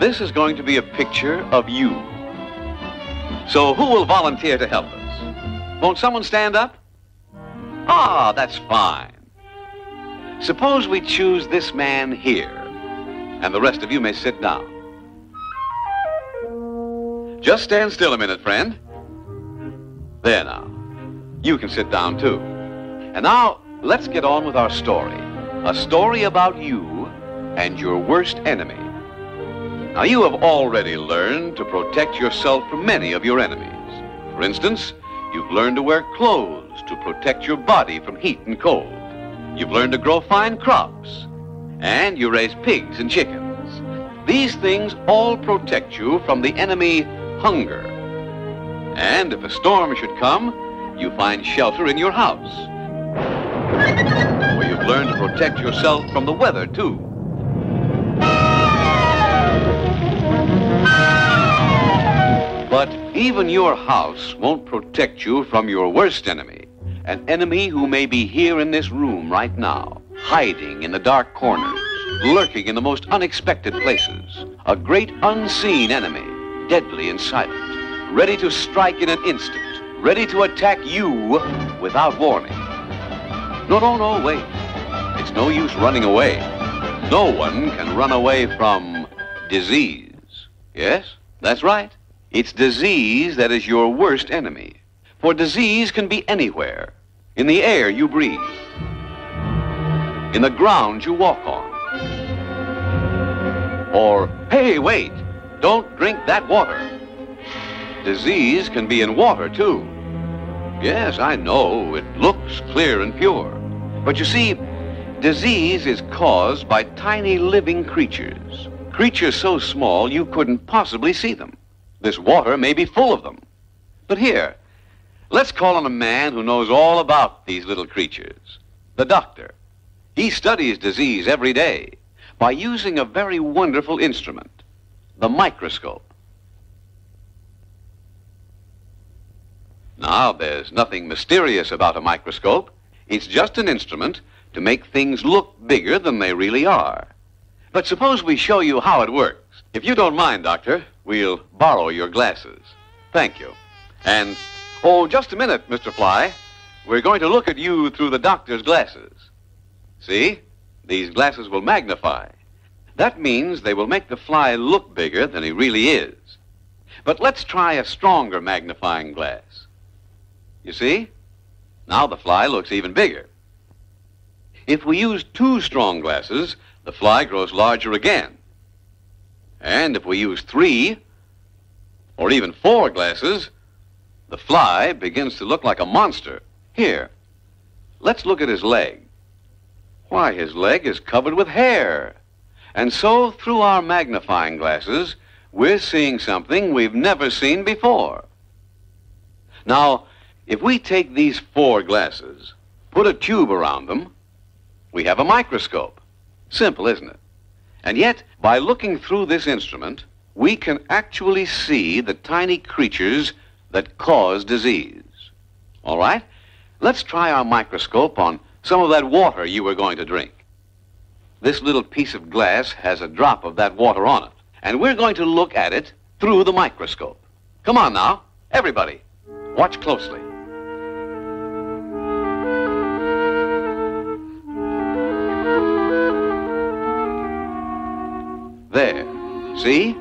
This is going to be a picture of you. So who will volunteer to help us? Won't someone stand up? Ah, that's fine. Suppose we choose this man here, and the rest of you may sit down. Just stand still a minute, friend. There now. You can sit down, too. And now, let's get on with our story. A story about you and your worst enemy. Now, you have already learned to protect yourself from many of your enemies. For instance, you've learned to wear clothes to protect your body from heat and cold. You've learned to grow fine crops. And you raise pigs and chickens. These things all protect you from the enemy, hunger. And if a storm should come, you find shelter in your house. Where you've learned to protect yourself from the weather, too. But even your house won't protect you from your worst enemy, an enemy who may be here in this room right now, hiding in the dark corners, lurking in the most unexpected places, a great unseen enemy, deadly and silent, ready to strike in an instant, ready to attack you without warning. No, wait. It's no use running away. No one can run away from disease. Yes, that's right. It's disease that is your worst enemy. For disease can be anywhere. In the air you breathe. In the ground you walk on. Or, hey, wait, don't drink that water. Disease can be in water, too. Yes, I know, it looks clear and pure. But you see, disease is caused by tiny living creatures. Creatures so small you couldn't possibly see them. This water may be full of them. But here, let's call on a man who knows all about these little creatures. The doctor. He studies disease every day by using a very wonderful instrument, the microscope. Now, there's nothing mysterious about a microscope. It's just an instrument to make things look bigger than they really are. But suppose we show you how it works. If you don't mind, Doctor, we'll borrow your glasses. Thank you. And, oh, just a minute, Mr. Fly. We're going to look at you through the doctor's glasses. See? These glasses will magnify. That means they will make the fly look bigger than he really is. But let's try a stronger magnifying glass. You see? Now the fly looks even bigger. If we use 2 strong glasses, the fly grows larger again. And if we use 3, or even 4 glasses, the fly begins to look like a monster. Here, let's look at his leg. Why, his leg is covered with hair. And so, through our magnifying glasses, we're seeing something we've never seen before. Now, if we take these 4 glasses, put a tube around them, we have a microscope. Simple, isn't it? And yet, by looking through this instrument, we can actually see the tiny creatures that cause disease. All right? Let's try our microscope on some of that water you were going to drink. This little piece of glass has a drop of that water on it, and we're going to look at it through the microscope. Come on now, everybody, watch closely. There, see?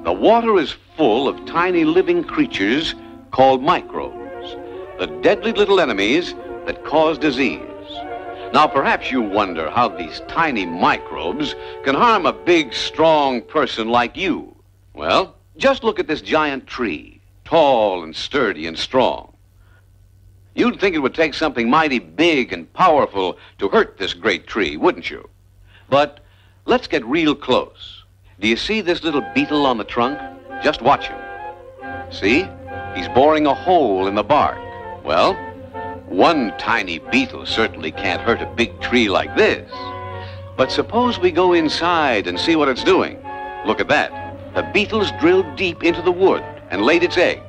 The water is full of tiny living creatures called microbes, the deadly little enemies that cause disease. Now, perhaps you wonder how these tiny microbes can harm a big, strong person like you. Well, just look at this giant tree, tall and sturdy and strong. You'd think it would take something mighty big and powerful to hurt this great tree, wouldn't you? But let's get real close. Do you see this little beetle on the trunk? Just watch him. See? He's boring a hole in the bark. Well, one tiny beetle certainly can't hurt a big tree like this. But suppose we go inside and see what it's doing. Look at that. The beetle's drilled deep into the wood and laid its eggs.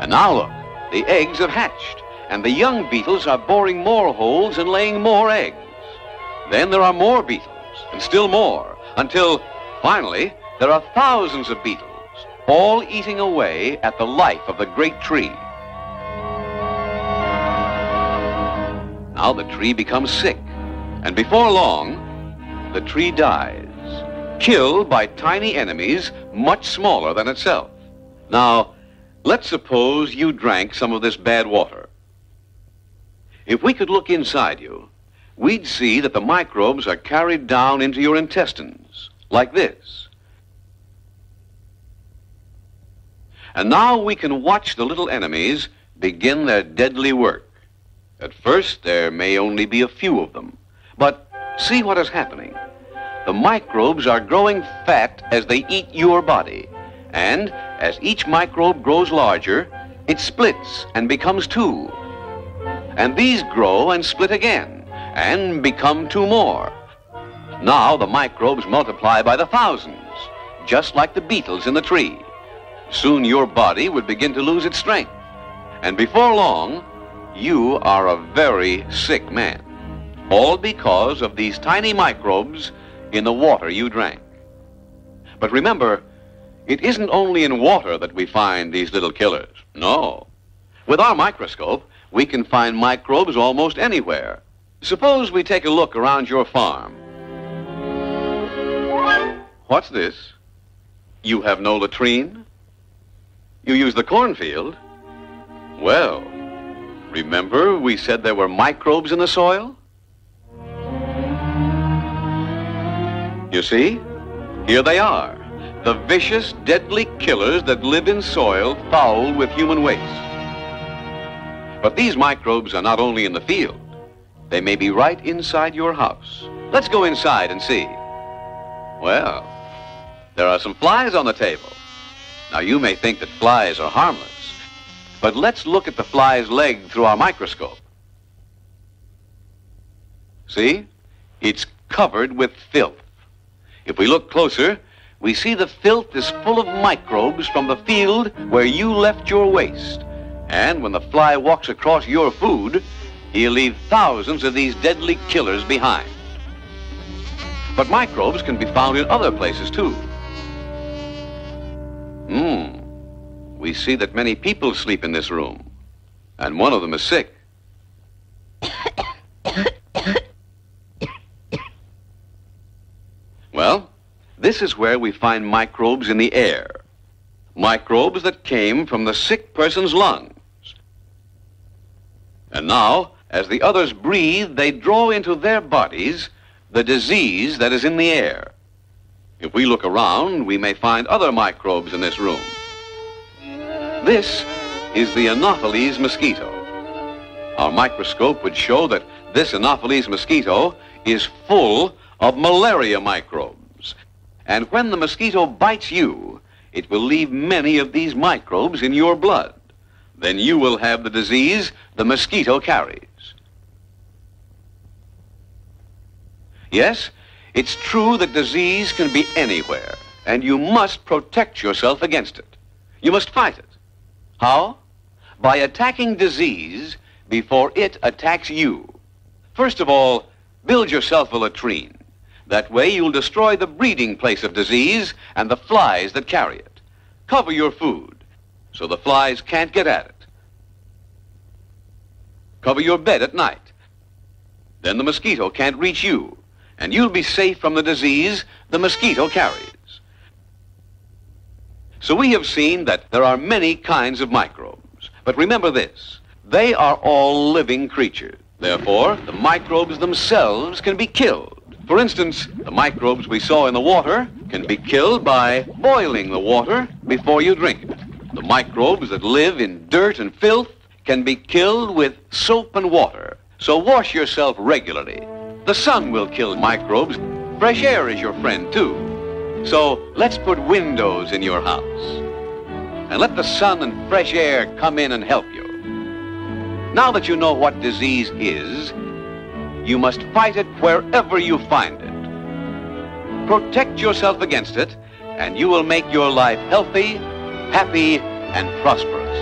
And now look, the eggs have hatched, and the young beetles are boring more holes and laying more eggs. Then there are more beetles, and still more, until finally there are thousands of beetles, all eating away at the life of the great tree. Now the tree becomes sick, and before long, the tree dies, killed by tiny enemies much smaller than itself. Now, let's suppose you drank some of this bad water. If we could look inside you, we'd see that the microbes are carried down into your intestines, like this. And now we can watch the little enemies begin their deadly work. At first, there may only be a few of them, but see what is happening. The microbes are growing fat as they eat your body, and as each microbe grows larger, it splits and becomes two. And these grow and split again, and become two more. Now the microbes multiply by the thousands, just like the beetles in the tree. Soon your body would begin to lose its strength, and before long, you are a very sick man, all because of these tiny microbes in the water you drank. But remember, it isn't only in water that we find these little killers. No. With our microscope, we can find microbes almost anywhere. Suppose we take a look around your farm. What's this? You have no latrine? You use the cornfield? Well, remember we said there were microbes in the soil? You see? Here they are, the vicious, deadly killers that live in soil fouled with human waste. But these microbes are not only in the field. They may be right inside your house. Let's go inside and see. Well, there are some flies on the table. Now, you may think that flies are harmless, but let's look at the fly's leg through our microscope. See? It's covered with filth. If we look closer, we see the filth is full of microbes from the field where you left your waste. And when the fly walks across your food, he'll leave thousands of these deadly killers behind. But microbes can be found in other places, too. We see that many people sleep in this room, and one of them is sick. Well, this is where we find microbes in the air. Microbes that came from the sick person's lungs. And now, as the others breathe, they draw into their bodies the disease that is in the air. If we look around, we may find other microbes in this room. This is the Anopheles mosquito. Our microscope would show that this Anopheles mosquito is full of malaria microbes. And when the mosquito bites you, it will leave many of these microbes in your blood. Then you will have the disease the mosquito carries. Yes, it's true that disease can be anywhere, and you must protect yourself against it. You must fight it. How? By attacking disease before it attacks you. First of all, build yourself a latrine. That way you'll destroy the breeding place of disease and the flies that carry it. Cover your food so the flies can't get at it. Cover your bed at night. Then the mosquito can't reach you, and you'll be safe from the disease the mosquito carries. So we have seen that there are many kinds of microbes. But remember this, they are all living creatures. Therefore, the microbes themselves can be killed. For instance, the microbes we saw in the water can be killed by boiling the water before you drink it. The microbes that live in dirt and filth can be killed with soap and water. So wash yourself regularly. The sun will kill microbes. Fresh air is your friend, too. So let's put windows in your house. And let the sun and fresh air come in and help you. Now that you know what disease is, you must fight it wherever you find it. Protect yourself against it, and you will make your life healthy, happy, and prosperous.